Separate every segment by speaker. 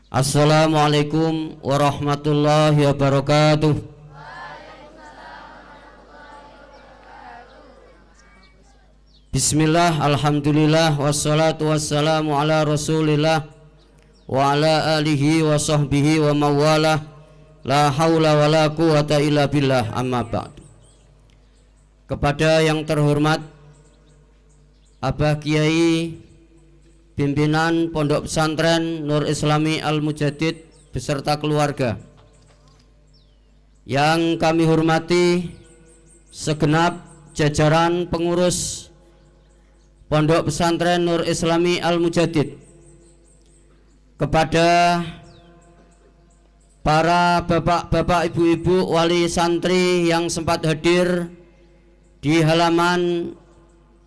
Speaker 1: Assalamualaikum warahmatullahi wabarakatuh. Bismillah, alhamdulillah, wassalatu wassalamu ala rasulillah wa ala alihi wa sahbihi wa mawalah. La hawla wa la quwata illa billah, amma ba'du. Kepada yang terhormat Abah Kiai Pimpinan Pondok Pesantren Nur Islami Al-Mujaddid beserta keluarga, yang kami hormati segenap jajaran pengurus Pondok Pesantren Nur Islami Al-Mujaddid, kepada para bapak-bapak, ibu-ibu, wali santri yang sempat hadir di halaman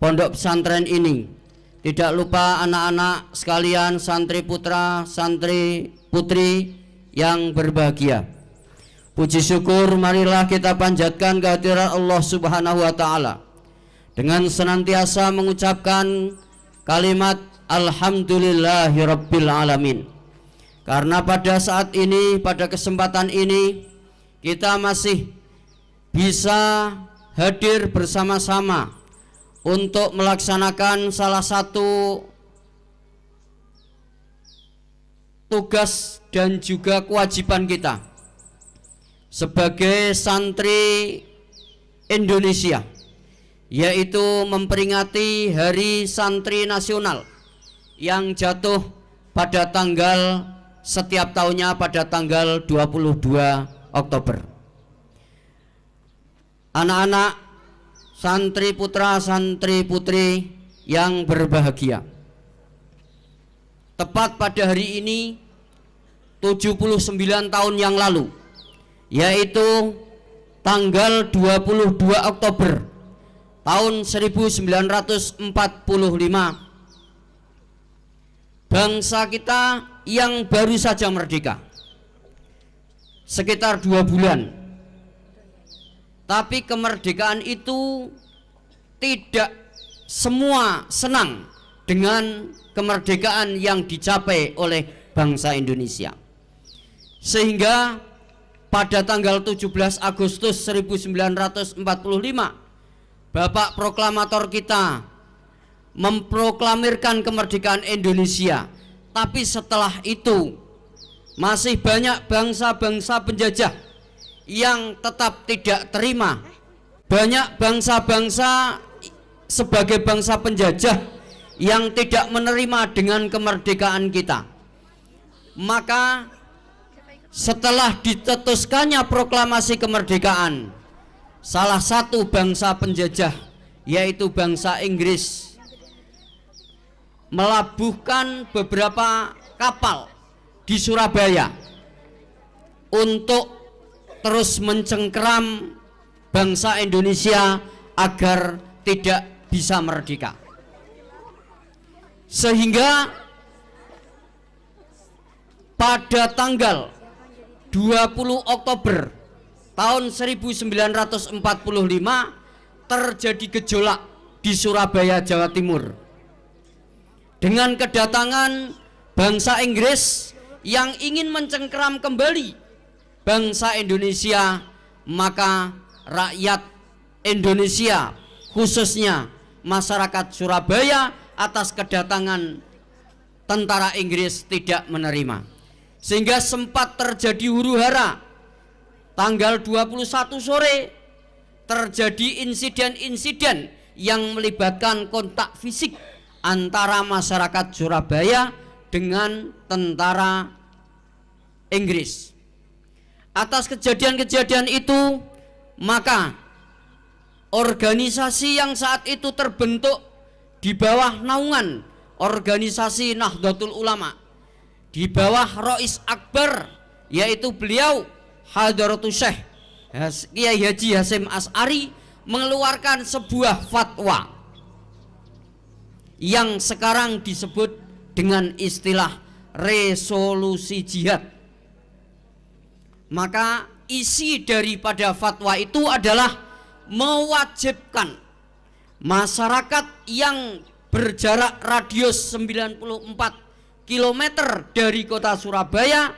Speaker 1: pondok pesantren ini. Tidak lupa anak-anak sekalian, santri putra, santri putri yang berbahagia. Puji syukur marilah kita panjatkan kehadirat Allah Subhanahu wa taala dengan senantiasa mengucapkan kalimat alhamdulillahirabbil alamin. Karena pada saat ini, pada kesempatan ini, kita masih bisa hadir bersama-sama untuk melaksanakan salah satu tugas dan juga kewajiban kita sebagai santri Indonesia, yaitu memperingati Hari Santri Nasional yang jatuh pada tanggal setiap tahunnya pada tanggal 22 Oktober. Anak-anak, santri putra, santri putri yang berbahagia, tepat pada hari ini 79 tahun yang lalu, yaitu tanggal 22 Oktober tahun 1945, bangsa kita yang baru saja merdeka sekitar 2 bulan. Tapi kemerdekaan itu tidak semua senang dengan kemerdekaan yang dicapai oleh bangsa Indonesia. Sehingga pada tanggal 17 Agustus 1945 Bapak Proklamator kita memproklamirkan kemerdekaan Indonesia. Tapi setelah itu masih banyak bangsa-bangsa penjajah yang tetap tidak terima. Banyak bangsa-bangsa sebagai bangsa penjajah yang tidak menerima dengan kemerdekaan kita. Maka setelah dicetuskannya proklamasi kemerdekaan, salah satu bangsa penjajah, yaitu bangsa Inggris, melabuhkan beberapa kapal di Surabaya untuk terus mencengkeram bangsa Indonesia agar tidak bisa merdeka. Sehingga pada tanggal 20 Oktober tahun 1945 terjadi gejolak di Surabaya, Jawa Timur, dengan kedatangan bangsa Inggris yang ingin mencengkeram kembali bangsa Indonesia. Maka rakyat Indonesia, khususnya masyarakat Surabaya, atas kedatangan tentara Inggris tidak menerima, sehingga sempat terjadi huru-hara. Tanggal 21 sore terjadi insiden-insiden yang melibatkan kontak fisik antara masyarakat Surabaya dengan tentara Inggris. Atas kejadian-kejadian itu, maka organisasi yang saat itu terbentuk di bawah naungan organisasi Nahdlatul Ulama, di bawah Rois Akbar, yaitu beliau Hadratus Syekh Kiai Haji Hasyim Asy'ari, mengeluarkan sebuah fatwa yang sekarang disebut dengan istilah resolusi jihad. Maka isi daripada fatwa itu adalah mewajibkan masyarakat yang berjarak radius 94 kilometer dari kota Surabaya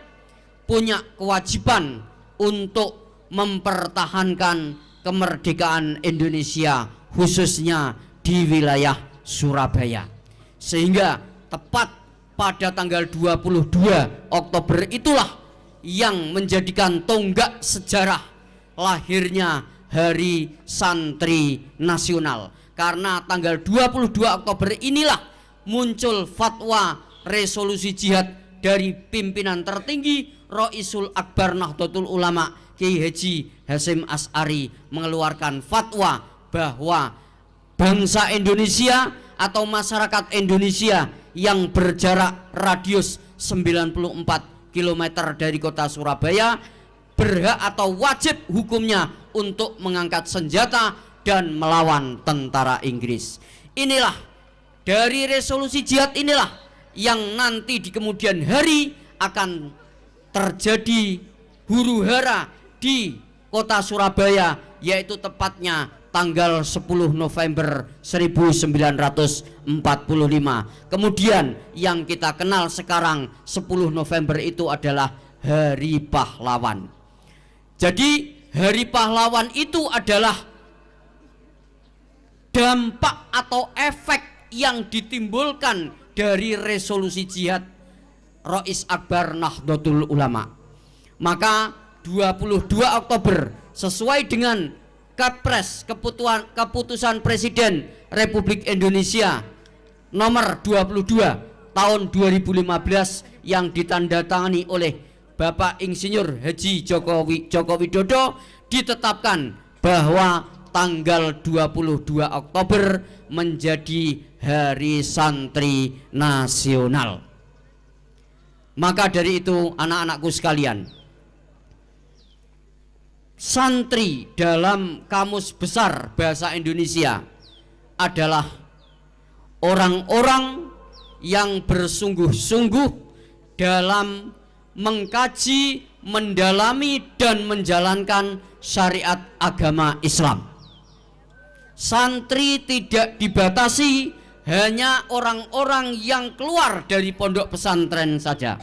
Speaker 1: punya kewajiban untuk mempertahankan kemerdekaan Indonesia khususnya di wilayah Surabaya. Sehingga tepat pada tanggal 22 Oktober itulah yang menjadikan tonggak sejarah lahirnya Hari Santri Nasional. Karena tanggal 22 Oktober inilah muncul fatwa resolusi jihad dari pimpinan tertinggi Roisul Akbar Nahdlatul Ulama Kiai Haji Hasyim Asy'ari mengeluarkan fatwa bahwa bangsa Indonesia atau masyarakat Indonesia yang berjarak radius 94 km dari kota Surabaya berhak atau wajib hukumnya untuk mengangkat senjata dan melawan tentara Inggris. Inilah dari resolusi jihad inilah yang nanti di kemudian hari akan terjadi huru-hara di kota Surabaya, yaitu tepatnya tanggal 10 November 1945. Kemudian yang kita kenal sekarang 10 November itu adalah Hari Pahlawan. Jadi Hari Pahlawan itu adalah dampak atau efek yang ditimbulkan dari resolusi jihad Rois Akbar Nahdlatul Ulama. Maka 22 Oktober sesuai dengan Kepres keputusan Presiden Republik Indonesia nomor 22 tahun 2015 yang ditandatangani oleh Bapak Insinyur Haji Joko Widodo, ditetapkan bahwa tanggal 22 Oktober menjadi Hari Santri Nasional. Maka dari itu anak-anakku sekalian, santri dalam Kamus Besar Bahasa Indonesia adalah orang-orang yang bersungguh-sungguh dalam mengkaji, mendalami dan menjalankan syariat agama Islam. Santri tidak dibatasi hanya orang-orang yang keluar dari pondok pesantren saja,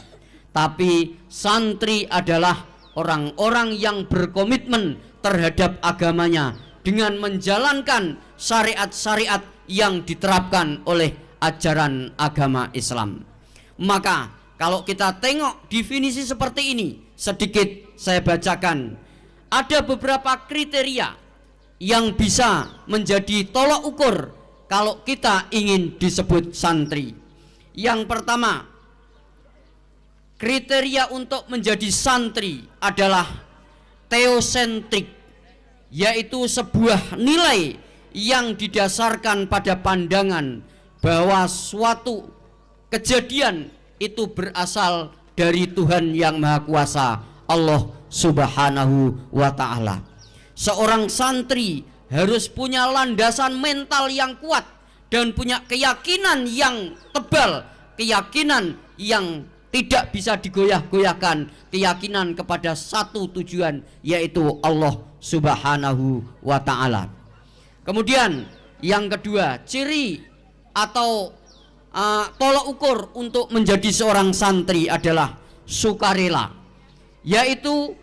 Speaker 1: tapi santri adalah orang-orang yang berkomitmen terhadap agamanya dengan menjalankan syariat-syariat yang diterapkan oleh ajaran agama Islam. Maka kalau kita tengok definisi seperti ini, sedikit saya bacakan. Ada beberapa kriteria yang bisa menjadi tolak ukur kalau kita ingin disebut santri. Yang pertama, kriteria untuk menjadi santri adalah teosentrik, yaitu sebuah nilai yang didasarkan pada pandangan bahwa suatu kejadian itu berasal dari Tuhan yang Maha Kuasa, Allah Subhanahu wa Ta'ala. Seorang santri harus punya landasan mental yang kuat dan punya keyakinan yang tebal, keyakinan yang tidak bisa digoyah-goyahkan, keyakinan kepada satu tujuan, yaitu Allah Subhanahu wa Ta'ala. Kemudian yang kedua, ciri atau tolak ukur untuk menjadi seorang santri adalah sukarela, yaitu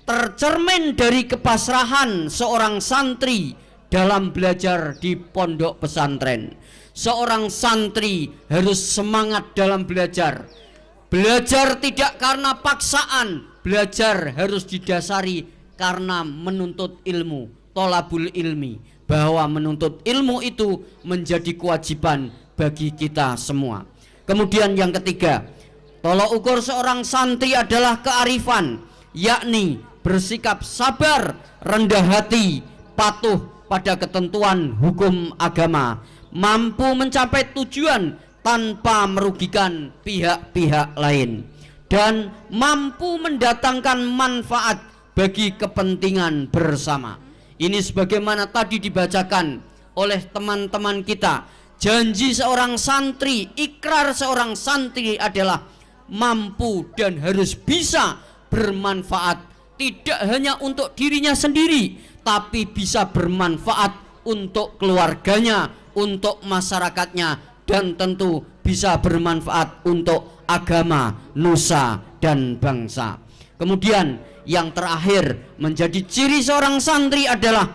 Speaker 1: tercermin dari kepasrahan seorang santri dalam belajar di pondok pesantren. Seorang santri harus semangat dalam belajar. Belajar tidak karena paksaan, belajar harus didasari karena menuntut ilmu, tolabul ilmi, bahwa menuntut ilmu itu menjadi kewajiban bagi kita semua. Kemudian yang ketiga, tolak ukur seorang santri adalah kearifan, yakni bersikap sabar, rendah hati, patuh pada ketentuan hukum agama, mampu mencapai tujuan tanpa merugikan pihak-pihak lain, dan mampu mendatangkan manfaat bagi kepentingan bersama. Ini sebagaimana tadi dibacakan oleh teman-teman kita. Janji seorang santri, ikrar seorang santri adalah mampu dan harus bisa bermanfaat, tidak hanya untuk dirinya sendiri, tapi bisa bermanfaat untuk keluarganya, untuk masyarakatnya, dan tentu bisa bermanfaat untuk agama, nusa, dan bangsa. Kemudian yang terakhir menjadi ciri seorang santri adalah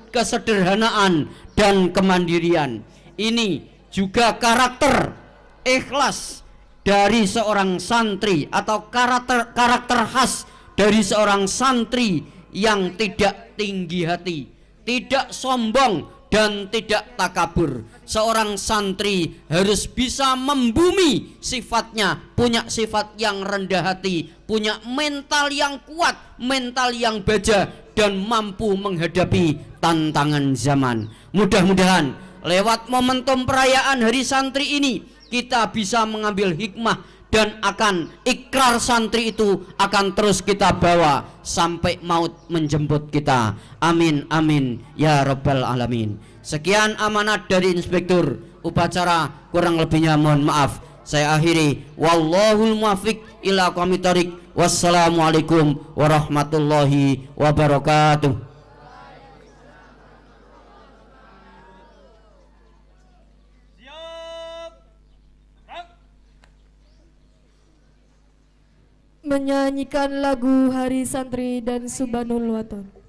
Speaker 1: kesederhanaan dan kemandirian. Ini juga karakter ikhlas dari seorang santri atau karakter khas dari seorang santri yang tidak tinggi hati, tidak sombong, dan tidak takabur. Seorang santri harus bisa membumi sifatnya, punya sifat yang rendah hati, punya mental yang kuat, mental yang baja, dan mampu menghadapi tantangan zaman. Mudah-mudahan lewat momentum perayaan Hari Santri ini kita bisa mengambil hikmah, dan akan ikrar santri itu akan terus kita bawa sampai maut menjemput kita. Amin amin ya rabbal alamin. Sekian amanat dari Inspektur Upacara, kurang lebihnya mohon maaf. Saya akhiri, wallahul muwaffiq ila aqwamit thoriq. Wassalamualaikum warahmatullahi wabarakatuh.
Speaker 2: Menyanyikan lagu Hari Santri dan Subhanul Waton.